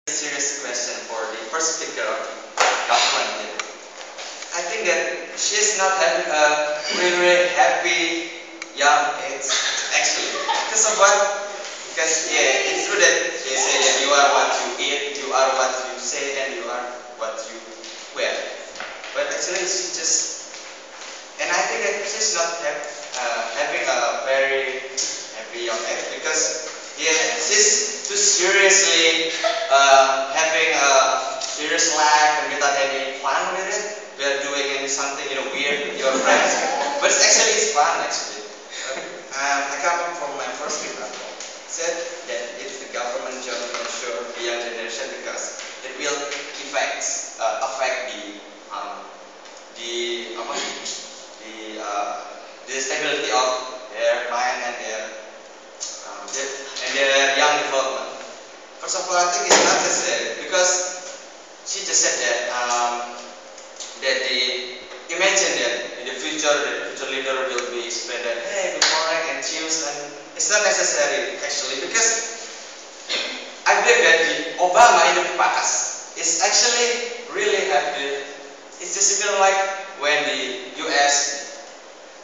Serious question for the first speaker of the government. I think that she's not having a really happy young age actually. Because of what? Because yeah, it's true that they say that you are what you eat, you are what you say, and you are what you wear. But actually, she just, and I think that she's not having a very happy young age because yeah, she's too seriously having a serious life and without any fun with it. We are doing something weird with your friends, but it's fun actually. I come from my first example. Said that it's the government job to ensure the young generation because it will affect the apa, the stability of their mind and their young development. First of all, I think it's not necessary because she just said that that the imagine that in the future leader will be explained that hey, good morning and cheers, and it's not necessary actually because I believe that the Obama in the past is actually really have the, it's just like when the US,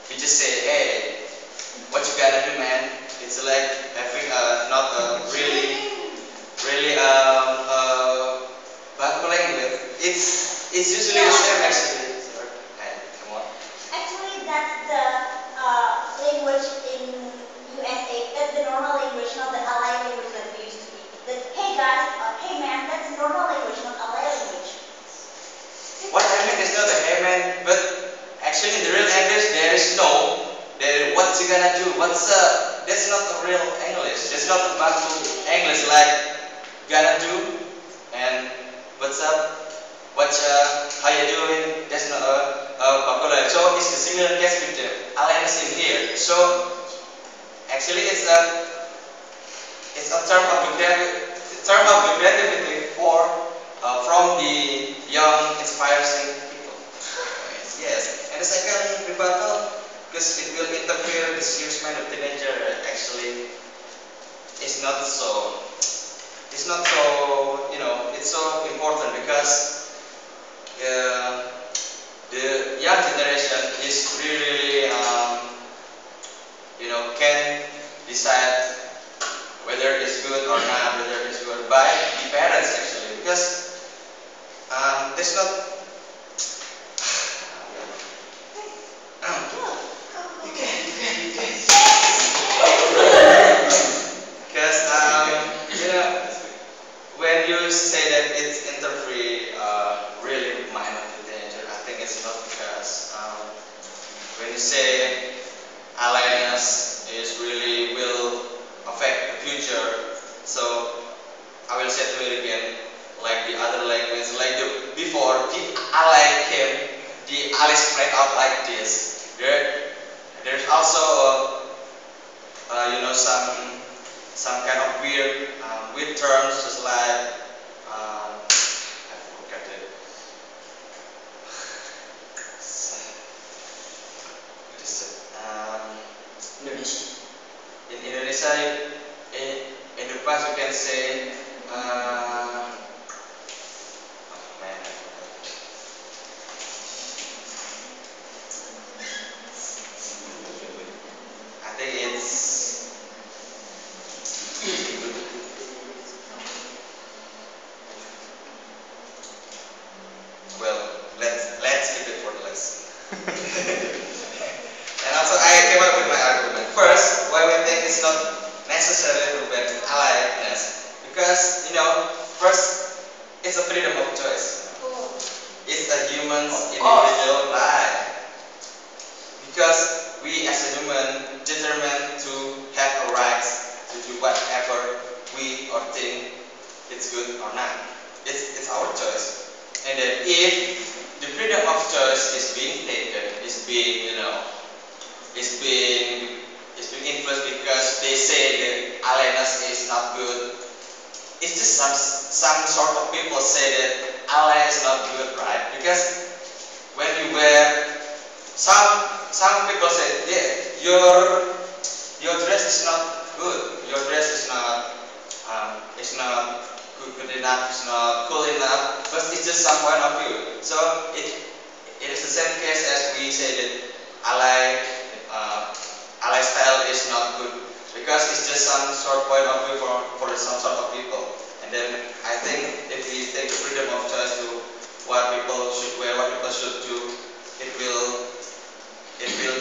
you just say hey, what you gonna do, man? It's like having not a really bad language. It's usually the same actually. Sorry. Hey, come on. Actually, that's the language in USA. That's the normal language, not the ally language that we used to be. That hey guys, hey man, that's normal language, not ally language. What I mean is not a hey man, but actually in the real English there is no. There, what you gonna do? What's up? That's not a real English. That's not a Bantu English like gonna do and what's up? How you doing? That's not a popular. So it's the similar case with the alliance in here. So actually it's a term of the creativity for from the young inspiring people. Yes. And the second rebuttal, because it will interfere with the serious mind of teenager. Actually, it's not so. It's not so. It's so important because the young generation is really can decide whether it's good or not, whether it's good by the parents actually, because there's not. Because when you say that it's interfere really with mind of the teenager, I think it's not because when you say alliance is really will affect the future, so I will say to it again, like the other language, like before the ally came, the ally spread out like this. There's also some kind of weird terms just like I forgot it. What is it? Indonesia. In Indonesia, in the past you can say oh man, I forgot. I think it's well. Let's keep it for the lesson. And also I came up with my argument. First, why we think it's not necessary to ban alliance because first it's a freedom of choice. It's a human's individual life. Because we as a human determined to have a right to do whatever we or think it's good or not. It's our choice. And then if the freedom of choice is being taken, is being influenced because they say that alliance is not good. It's just some sort of people say that alliance is not good, right? Because when you wear some people say yeah, your dress is not good. Your dress is not good enough, it's not cool enough, but it's just some point of view. So it is the same case as we say that ally ally style is not good because it's just some sort point of view for some sort of people. And then I think if we take the freedom of choice to what people should wear, what people should do, it will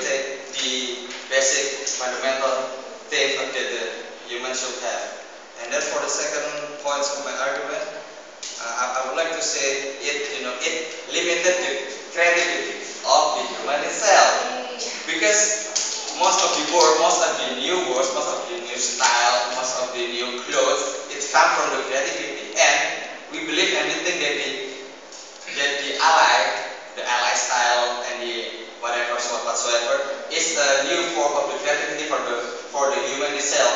take the basic fundamental thing that the human should have. And then for the second point of my argument, I would like to say it limited the creativity of the human itself, because most of the work, most of the new words, most of the new style, most of the new clothes, it comes from the creativity. And we believe and we think that the ally style and the whatever whatsoever is a new form of the creativity for the human itself.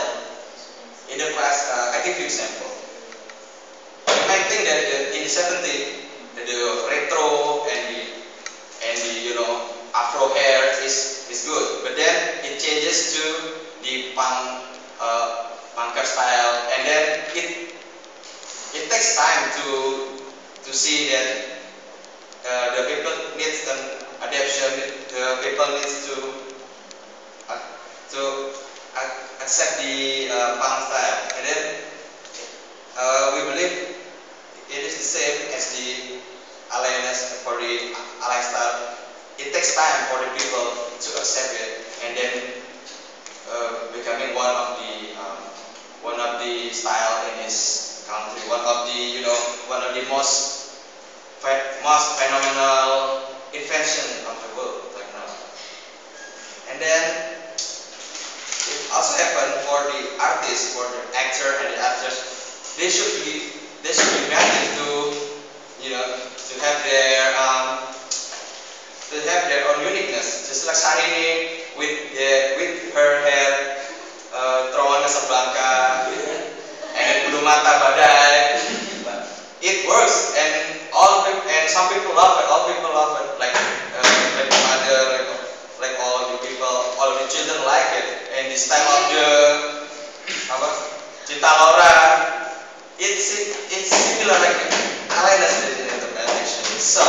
In the past, I give you example. You might think that in the 70s, the retro and the afro hair is good, but then it changes to the punker style, and then it takes time to see that the people needs an adaptation. The people needs to accept the punk style, and then we believe it is the same as the alliance for the ally style. It takes time for the people to accept it, and then becoming one of the style in this country, one of the most phenomenal invention of the world right now. And then it also happened for the artists, for the actor and the actress. They should be ready to have their own uniqueness. Just like Syahrini with her hair terowongan Casablanca and then bulu mata badai. It works, and some people love it. All people love it, like the mother, like all the people, all the children like it. And the style of the Cinta Laura, it's similar like Alliance did in the band actually. So